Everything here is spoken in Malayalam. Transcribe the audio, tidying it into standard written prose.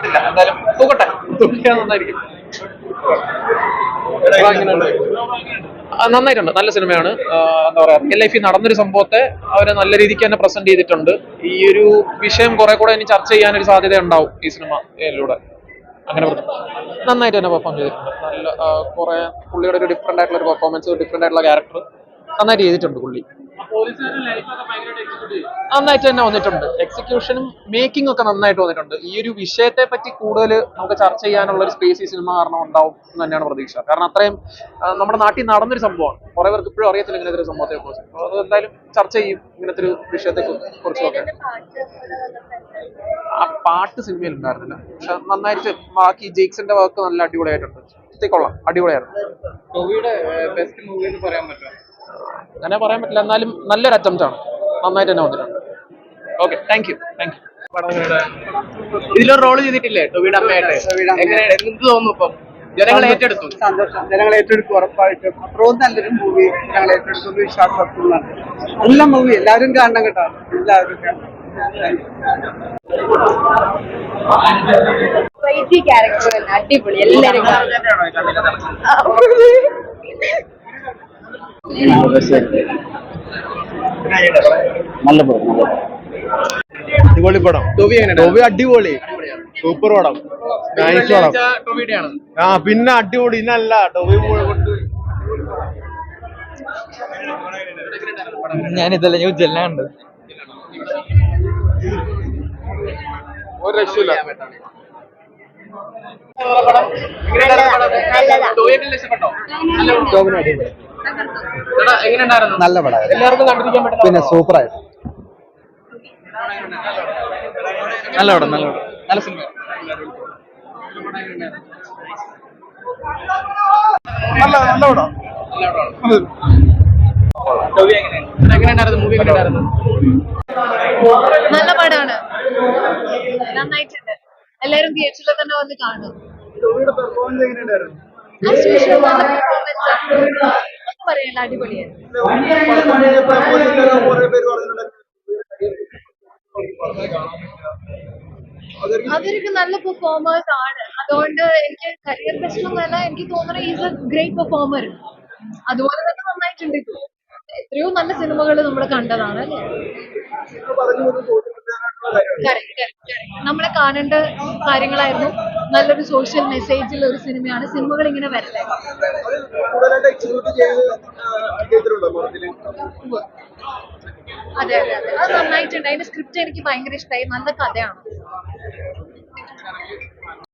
ഇല്ല എന്തായാലും തൂക്കട്ടെ, തൂക്കിയാൽ നന്നായിരിക്കും. നന്നായിട്ടുണ്ട്, നല്ല സിനിമയാണ്. എന്താ പറയാ, റിയൽ ലൈഫിൽ നടന്നൊരു സംഭവത്തെ അവര് നല്ല രീതിക്ക് തന്നെ പ്രസന്റ് ചെയ്തിട്ടുണ്ട്. ഈ ഒരു വിഷയം കുറെ കൂടെ ഇനി ചർച്ച ചെയ്യാനൊരു സാധ്യത ഉണ്ടാവും ഈ സിനിമയിലൂടെ. അങ്ങനെ നന്നായിട്ട് തന്നെ പെർഫോം ചെയ്തിട്ടുണ്ട്. നല്ല കുറെ പുള്ളിയുടെ ഒരു ഡിഫറെന്റ് ആയിട്ടുള്ള ഒരു പെർഫോമൻസ്, ഡിഫറെന്റ് ആയിട്ടുള്ള ക്യാരക്ടർ നന്നായിട്ട് ചെയ്തിട്ടുണ്ട് പുള്ളി. നന്നായിട്ട് തന്നെ വന്നിട്ടുണ്ട്. എക്സിക്യൂഷനും മേക്കിംഗ് ഒക്കെ നന്നായിട്ട് വന്നിട്ടുണ്ട്. ഈ ഒരു വിഷയത്തെ പറ്റി കൂടുതൽ നമുക്ക് ചർച്ച ചെയ്യാനുള്ള ഒരു സ്പേസ് ഈ സിനിമ കാരണം ഉണ്ടാവും എന്ന് തന്നെയാണ് പ്രതീക്ഷ. കാരണം അത്രയും നമ്മുടെ നാട്ടിൽ നടന്നൊരു സംഭവമാണ്. കുറെ പേർക്ക് ഇപ്പോഴും അറിയത്തില്ല ഇങ്ങനത്തെ ഒരു സംഭവത്തെ കുറിച്ച്. അത് എന്തായാലും ചർച്ച ചെയ്യും ഇങ്ങനത്തെ ഒരു വിഷയത്തെ കുറിച്ചൊക്കെ. ആ പാട്ട് സിനിമയിൽ ഉണ്ടായിരുന്നില്ല, പക്ഷെ നന്നായിട്ട് ബാക്കി ജെയ്ക്സിന്റെ വർക്ക് നല്ല അടിപൊളിയായിട്ടുണ്ട്. കൊള്ളാം, അടിപൊളിയായിരുന്നു. ബെസ്റ്റ് മൂവി എന്ന് പറയാൻ പറ്റുമോ? അങ്ങനെ പറയാൻ പറ്റില്ല, എന്നാലും നല്ലൊരു അറ്റംപ്റ്റ് ആണ്. നന്നായിട്ട് തന്നെ വന്നിട്ടുണ്ട്. Okay, thank you. ഇതിലൊരു റോള് ചെയ്തിട്ടില്ലേ ടൊവിയുടെ അമ്മയായിട്ട്? എങ്ങനെയാണ്, എന്ത് തോന്നുന്നു ഇപ്പം? ജനങ്ങൾ ഏറ്റെടുത്തു. സന്തോഷം, ജനങ്ങൾ ഏറ്റെടുക്കും ഉറപ്പായിട്ടും. അത്രയും നല്ലൊരു മൂവി ജനങ്ങൾ ഏറ്റെടുക്കുന്ന വിശ്വാസം. നല്ല മൂവി, എല്ലാവരും കാണണം കേട്ടോ, എല്ലാവരും കാണണം. അടിപൊളി, എല്ലാരും നല്ല പടം, അടിപൊളി പടം. ടോവി അടിപൊളി, സൂപ്പർ പടം, നൈസ് പടം. ടൊവിയുടെയാണ്. ആ പിന്നെ അടിപൊളി, ഇന്നല്ല ടോവി കൊണ്ട്. ഞാനിതല്ല, ഞാൻ ജെല്ലുണ്ട്. ഒരു രക്ഷയില്ല. നല്ല പടം, എല്ലാവർക്കും കണ്ടിരിക്കാൻ പറ്റും. പിന്നെ സൂപ്പറായിട്ട്. നല്ല പടം, നല്ല പടം, നല്ല സിനിമ. നല്ല പടം. മൂവി എങ്ങനെയുണ്ടായിരുന്നു? നല്ല പടമാണ്, നന്നായിട്ടുണ്ട്. എല്ലാരും തിയേറ്ററിൽ തന്നെ വന്ന് കാണും. പറയല്ല, അടിപൊളിയാണ്. അവർക്ക് നല്ല പെർഫോമേഴ്സ് ആണ്. അതുകൊണ്ട് എനിക്ക് കരിയർ പ്രശ്നമല്ല, എനിക്ക് തോന്നുന്നത് ഈസ് എ ഗ്രേറ്റ് പെർഫോമർ. അതുപോലെ തന്നെ നന്നായിട്ടുണ്ട്. ഇത് എത്രയോ നല്ല സിനിമകൾ നമ്മൾ കണ്ടതാണ് അല്ലേ. നമ്മളെ കാണേണ്ട കാര്യങ്ങളായിരുന്നു. നല്ലൊരു സോഷ്യൽ മെസ്സേജുള്ള ഒരു സിനിമയാണ്. സിനിമകൾ ഇങ്ങനെ വരട്ടെ. അതെ അതെ അതെ, അത് നന്നായിട്ടുണ്ട്. അതിന്റെ സ്ക്രിപ്റ്റ് എനിക്ക് ഭയങ്കര ഇഷ്ടമായി. നല്ല കഥയാണ്.